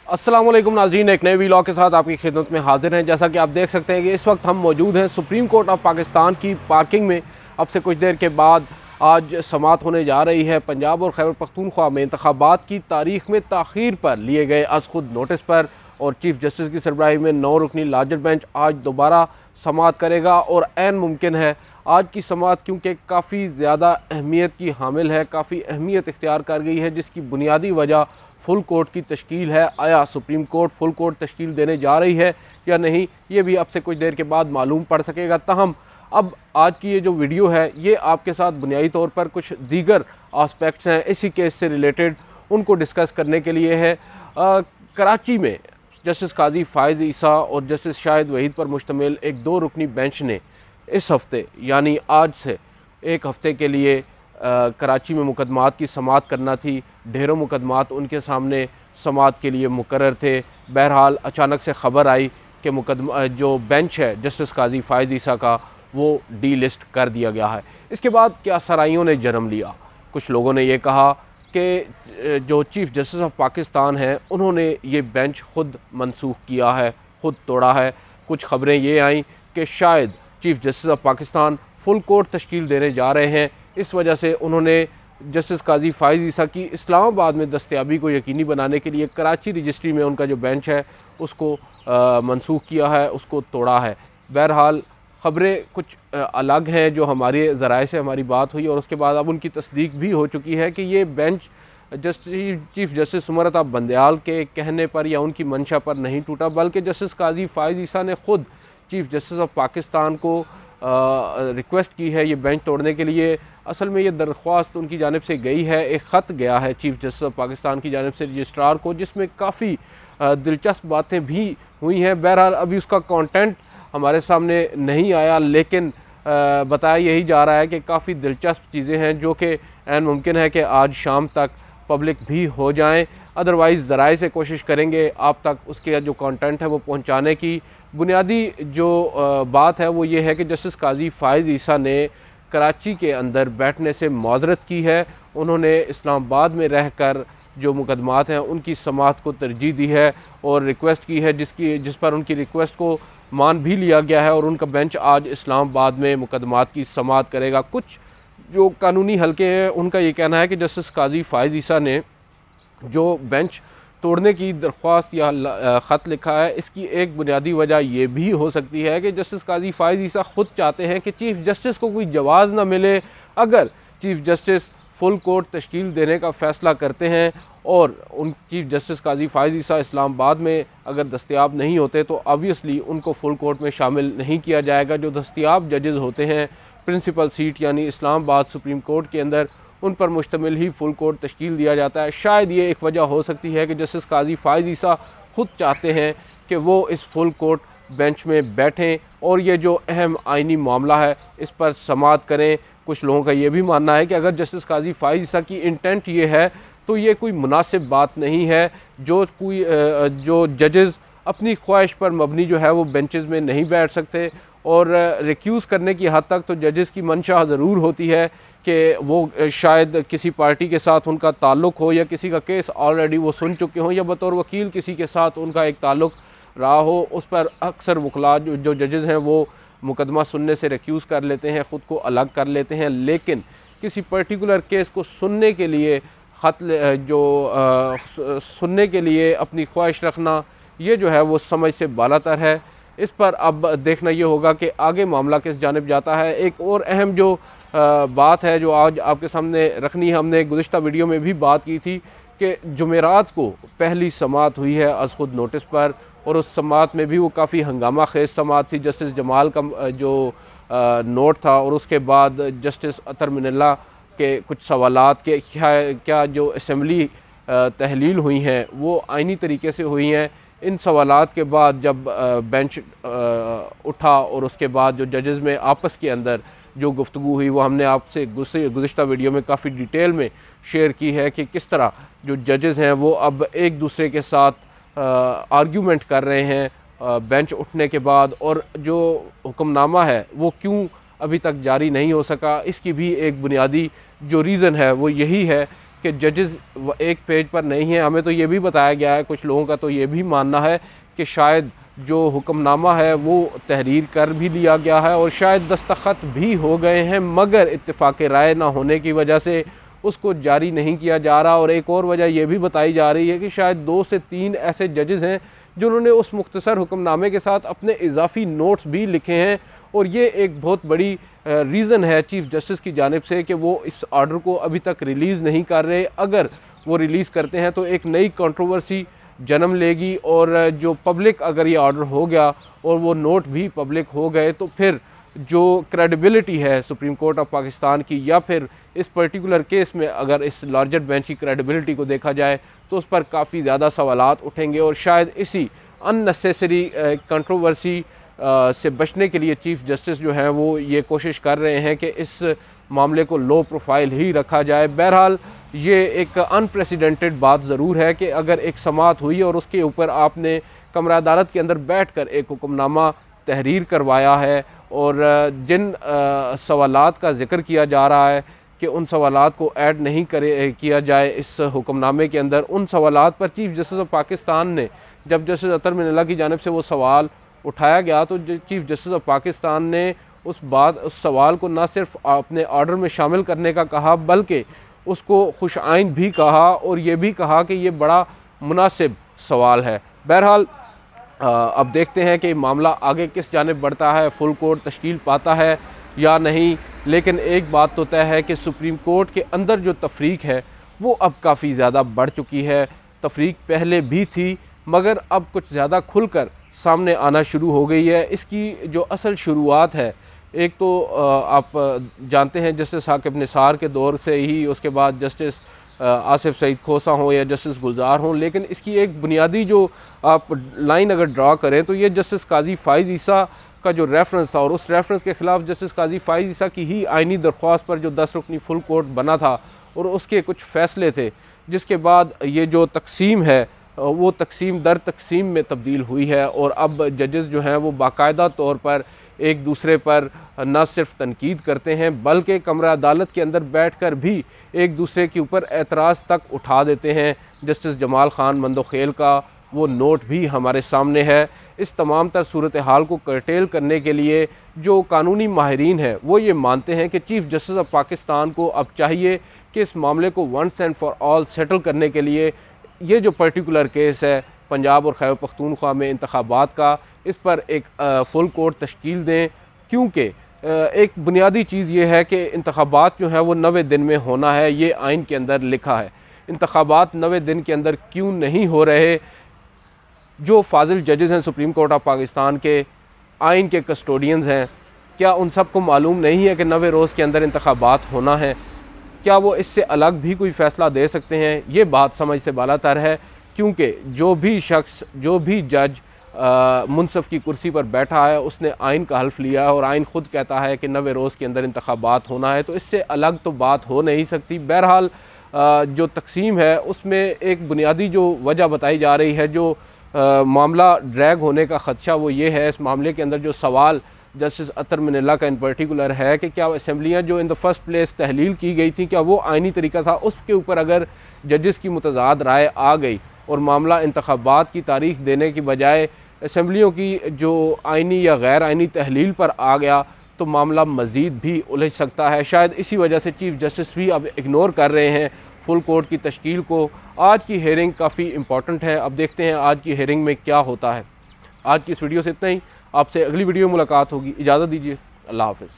अस्सलाम वालेकुम नाज़रीन, एक नए वीलॉग के साथ आपकी खिदमत में हाजिर हैं। जैसा कि आप देख सकते हैं कि इस वक्त हम मौजूद हैं सुप्रीम कोर्ट ऑफ पाकिस्तान की पार्किंग में। अब से कुछ देर के बाद आज समाअत होने जा रही है पंजाब और खैबर पख्तूनख्वा में इंतखाबात की तारीख में ताख़ीर पर लिए गए अज़ खुद नोटिस पर। और चीफ जस्टिस की सरबराही में 9 रुकनी लार्जर बेंच आज दोबारा समाअत करेगा और ऐन मुमकिन है आज की समाअत, क्योंकि काफ़ी ज़्यादा अहमियत की हामिल है, काफ़ी अहमियत इख्तियार कर गई है, जिसकी बुनियादी वजह फुल कोर्ट की तश्कील है। आया सुप्रीम कोर्ट फुल कोर्ट तश्कील देने जा रही है या नहीं, ये भी अब से कुछ देर के बाद मालूम पड़ सकेगा। ताहम अब आज की ये जो वीडियो है ये आपके साथ बुनियादी तौर पर कुछ दीगर आस्पेक्ट्स हैं इसी केस से रिलेटेड, उनको डिस्कस करने के लिए है। कराची में जस्टिस काजी फ़ाइज़ ईसा और जस्टिस शाहिद वहीद पर मुश्तमिल एक 2 रुकनी बेंच ने इस हफ़्ते यानी आज से एक हफ़्ते के लिए कराची में मुकदमात की समाअत करना थी। ढेरों मुकदमात उनके सामने समाअत के लिए मुकर्रर थे। बहरहाल अचानक से ख़बर आई कि मुकदमा जो बेंच है जस्टिस काजी फ़ाइज़ ईसा का वो डी लिस्ट कर दिया गया है। इसके बाद क्या सराइयों ने जन्म लिया। कुछ लोगों ने ये कहा कि जो चीफ़ जस्टिस ऑफ पाकिस्तान हैं उन्होंने ये बेंच ख़ुद मनसूख किया है, ख़ुद तोड़ा है। कुछ ख़बरें ये आईं कि शायद chief justice of Pakistan full court तश्कील देने जा रहे हैं, इस वजह से उन्होंने जस्टिस काजी फ़ाइज़ ईसा की इस्लामाबाद में दस्तयाबी को यकीनी बनाने के लिए कराची रजिस्ट्री में उनका जो बेंच है उसको मनसूख किया है, उसको तोड़ा है। बहरहाल ख़बरें कुछ अलग हैं जो हमारे ज़राए से हमारी बात हुई और उसके बाद अब उनकी तस्दीक भी हो चुकी है कि ये bench chief justice Umar Ata Bandial के कहने पर या उनकी मंशा पर नहीं टूटा, बल्कि जस्टिस काजी फ़ाइज़ ईसा ने ख़ुद चीफ़ जस्टिस ऑफ पाकिस्तान को रिक्वेस्ट की है ये बेंच तोड़ने के लिए। असल में ये दरख्वास्त उनकी जानिब से गई है, एक ख़त गया है चीफ़ जस्टिस ऑफ पाकिस्तान की जानिब से रजिस्ट्रार को, जिसमें काफ़ी दिलचस्प बातें भी हुई हैं। बहरहाल अभी उसका कंटेंट हमारे सामने नहीं आया, लेकिन बताया यही जा रहा है कि काफ़ी दिलचस्प चीज़ें हैं जो कि ऐन मुमकिन है कि आज शाम तक पब्लिक भी हो जाएँ। अदरवाइज़ ज़राए से कोशिश करेंगे आप तक उसके जो कंटेंट है वो पहुँचाने की। बुनियादी जो बात है वो ये है कि जस्टिस काजी फ़ाइज़ ईसा ने कराची के अंदर बैठने से मुआज़रत की है। उन्होंने इस्लामाबाद में रहकर जो मुकदमात हैं उनकी समाअत को तरजीह दी है और रिक्वेस्ट की है, जिस पर उनकी रिक्वेस्ट को मान भी लिया गया है और उनका बेंच आज इस्लामाबाद में मुकदमात की समाअत करेगा। कुछ जो कानूनी हलके हैं उनका ये कहना है कि जस्टिस काजी फ़ाइज़ ईसा ने जो बेंच तोड़ने की दरख्वास्त या ख़त लिखा है, इसकी एक बुनियादी वजह यह भी हो सकती है कि जस्टिस काजी फ़ाइज़ ईसा ख़ुद चाहते हैं कि चीफ़ जस्टिस को कोई जवाज़ ना मिले। अगर चीफ़ जस्टिस फुल कोर्ट तश्कील देने का फ़ैसला करते हैं और उन चीफ़ जस्टिस काजी फ़ाइज़ ईसा इस्लामाबाद में अगर दस्तयाब नहीं होते तो ऑब्वियसली उनको फुल कोर्ट में शामिल नहीं किया जाएगा। जो दस्तयाब जजेज़ होते हैं प्रिंसिपल सीट यानी इस्लामाबाद सुप्रीम कोर्ट के अंदर, उन पर मुश्तमिल ही फुल कोर्ट तश्कील दिया जाता है। शायद ये एक वजह हो सकती है कि जस्टिस काजी फ़ाइज़ ईसा ख़ुद चाहते हैं कि वो इस फुल कोर्ट बेंच में बैठें और ये जो अहम आइनी मामला है इस पर समाअत करें। कुछ लोगों का ये भी मानना है कि अगर जस्टिस काजी फ़ाइज़ ईसा की इंटेंट ये है तो ये कोई मुनासिब बात नहीं है। जो जजेज़ अपनी ख्वाहिश पर मबनी जो है वो बेंचेस में नहीं बैठ सकते और रिक्यूज़ करने की हद तक तो जजेस की मंशा ज़रूर होती है कि वो शायद किसी पार्टी के साथ उनका ताल्लुक़ हो या किसी का केस ऑलरेडी वो सुन चुके हों या बतौर वकील किसी के साथ उनका एक ताल्लुक़ रहा हो। उस पर अक्सर वकला जो जजेज़ हैं वो मुकदमा सुनने से रिक्यूज़ कर लेते हैं, ख़ुद को अलग कर लेते हैं। लेकिन किसी पर्टिकुलर केस को सुनने के लिए सुनने के लिए अपनी ख्वाहिश रखना, ये जो है वो समझ से बालातर है। इस पर अब देखना ये होगा कि आगे मामला किस जानिब जाता है। एक और अहम जो बात है जो आज आपके सामने रखनी है, हमने गुज़िश्ता वीडियो में भी बात की थी कि जुमेरात को पहली समाअत हुई है अज़ खुद नोटिस पर और उस समाअत में भी वो काफ़ी हंगामा खेज़ समाअत थी। जस्टिस जमाल का जो नोट था और उसके बाद जस्टिस अतर मिनल्ला के कुछ सवालात के क्या जो असम्बली तहलील हुई हैं वो आइनी तरीके से हुई हैं। इन सवालात के बाद जब बेंच उठा और उसके बाद जो जजेज़ में आपस के अंदर जो गुफ्तगू हुई वो हमने आपसे गुज़िश्ता वीडियो में काफ़ी डिटेल में शेयर की है कि किस तरह जो जजेज़ हैं वो अब एक दूसरे के साथ आर्ग्यूमेंट कर रहे हैं बेंच उठने के बाद, और जो हुक्मनामा है वो क्यों अभी तक जारी नहीं हो सका, इसकी भी एक बुनियादी जो रीज़न है वो यही है कि जजेस एक पेज पर नहीं है। हमें तो ये भी बताया गया है, कुछ लोगों का तो ये भी मानना है कि शायद जो हुक्मनामा है वो तहरीर कर भी लिया गया है और शायद दस्तखत भी हो गए हैं, मगर इत्तेफाक राय ना होने की वजह से उसको जारी नहीं किया जा रहा। और एक और वजह यह भी बताई जा रही है कि शायद 2 से 3 ऐसे जजेस हैं जिन्होंने उस मुख्तसर हुक्मनामे के साथ अपने इजाफी नोट्स भी लिखे हैं। और ये एक बहुत बड़ी रीज़न है चीफ़ जस्टिस की जानिब से कि वो इस आर्डर को अभी तक रिलीज़ नहीं कर रहे। अगर वो रिलीज़ करते हैं तो एक नई कंट्रोवर्सी जन्म लेगी, और जो पब्लिक, अगर ये ऑर्डर हो गया और वो नोट भी पब्लिक हो गए, तो फिर जो क्रेडिबिलिटी है सुप्रीम कोर्ट ऑफ पाकिस्तान की, या फिर इस पर्टिकुलर केस में अगर इस लार्जर बेंच की क्रेडिबिलिटी को देखा जाए तो उस पर काफ़ी ज़्यादा सवालात उठेंगे। और शायद इसी अननेसेसरी कंट्रोवर्सी से बचने के लिए चीफ़ जस्टिस जो हैं वो ये कोशिश कर रहे हैं कि इस मामले को लो प्रोफाइल ही रखा जाए। बहरहाल ये एक अनप्रेसिडेंटेड बात ज़रूर है कि अगर एक समाअत हुई और उसके ऊपर आपने कमरा अदालत के अंदर बैठकर एक हुक्मनामा तहरीर करवाया है, और जिन सवालात का ज़िक्र किया जा रहा है कि उन सवालात को ऐड नहीं किया जाए इस हुक्मनामे के अंदर, उन सवालात पर चीफ़ जस्टिस ऑफ पाकिस्तान ने, जब जस्टिस अतर मिनल्ला की जानिब से वो सवाल उठाया गया, तो चीफ़ जस्टिस ऑफ पाकिस्तान ने उस सवाल को न सिर्फ अपने ऑर्डर में शामिल करने का कहा, बल्कि उसको खुश आइन भी कहा, और ये भी कहा कि ये बड़ा मुनासिब सवाल है। बहरहाल अब देखते हैं कि मामला आगे किस जानिब बढ़ता है, फुल कोर्ट तश्कील पाता है या नहीं। लेकिन एक बात तो तय है कि सुप्रीम कोर्ट के अंदर जो तफरीक है वो अब काफ़ी ज़्यादा बढ़ चुकी है। तफरीक पहले भी थी, मगर अब कुछ ज़्यादा खुलकर सामने आना शुरू हो गई है। इसकी जो असल शुरुआत है, एक तो आप जानते हैं जस्टिस साकिब निसार के दौर से ही, उसके बाद जस्टिस आसिफ सईद खोसा हों या जस्टिस गुलजार हों, लेकिन इसकी एक बुनियादी जो आप लाइन अगर ड्रा करें तो ये जस्टिस काजी फ़ाइज़ ईसा का जो रेफरेंस था, और उस रेफरेंस के ख़िलाफ़ जस्टिस काजी फ़ाइज़ ईसा की ही आइनी दरख्वास्त पर जो 10 रुकनी फुल कोर्ट बना था और उसके कुछ फ़ैसले थे, जिसके बाद ये जो तकसीम है वो तकसीम दर तकसीम में तब्दील हुई है। और अब जजेस जो हैं वो बाकायदा तौर पर एक दूसरे पर न सिर्फ तनकीद करते हैं, बल्कि कमरा अदालत के अंदर बैठ कर भी एक दूसरे के ऊपर एतराज़ तक उठा देते हैं। जस्टिस जमाल ख़ान मंदोखेल का वो नोट भी हमारे सामने है। इस तमाम तर सूरत हाल को कर्टेल करने के लिए जो कानूनी माहिरीन हैं वो ये मानते हैं कि चीफ़ जस्टिस ऑफ पाकिस्तान को अब चाहिए कि इस मामले को once and for all settle करने के लिए ये जो पर्टिकुलर केस है पंजाब और खैबर पख्तूनख्वा में इंतखाबात का, इस पर एक फुल कोर्ट तश्कील दें। क्योंकि एक बुनियादी चीज़ ये है कि इंतखाबात जो है वो 90 दिन में होना है, ये आइन के अंदर लिखा है। इंतखाबात 90 दिन के अंदर क्यों नहीं हो रहे? जो फाजिल जजेस हैं सुप्रीम कोर्ट ऑफ पाकिस्तान के, आइन के कस्टोडियंस हैं, क्या उन सबको मालूम नहीं है कि 90 रोज़ के अंदर इंतखाबात होना है? क्या वो इससे अलग भी कोई फ़ैसला दे सकते हैं? ये बात समझ से बालातर है, क्योंकि जो भी शख्स, जो भी जज मुनसफ़ की कुर्सी पर बैठा है उसने आइन का हल्फ लिया है, और आइन ख़ुद कहता है कि 90 रोज़ के अंदर इंतखाबात होना है, तो इससे अलग तो बात हो नहीं सकती। बहरहाल जो तकसीम है उसमें एक बुनियादी जो वजह बताई जा रही है, जो मामला ड्रैग होने का ख़दशा, वो ये है इस मामले के अंदर जो सवाल जस्टिस अतर मिनल्ला का इन पर्टिकुलर है कि क्या असम्बलियाँ जो इन द फर्स्ट प्लेस तहलील की गई थी, क्या वो आइनी तरीका था? उसके ऊपर अगर जजेस की मुतज़ाद राय आ गई और मामला इंतखाबात की तारीख देने की बजाय असम्बलियों की जो आइनी या गैर आइनी तहलील पर आ गया, तो मामला मज़ीद भी उलझ सकता है। शायद इसी वजह से चीफ़ जस्टिस भी अब इग्नोर कर रहे हैं फुल कोर्ट की तश्कील को। आज की हेयरिंग काफ़ी इंपॉर्टेंट है, अब देखते हैं आज की हेयरिंग में क्या होता है। आज की इस वीडियो से इतना ही, आपसे अगली वीडियो में मुलाकात होगी। इजाज़त दीजिए, अल्लाह हाफ़िज़।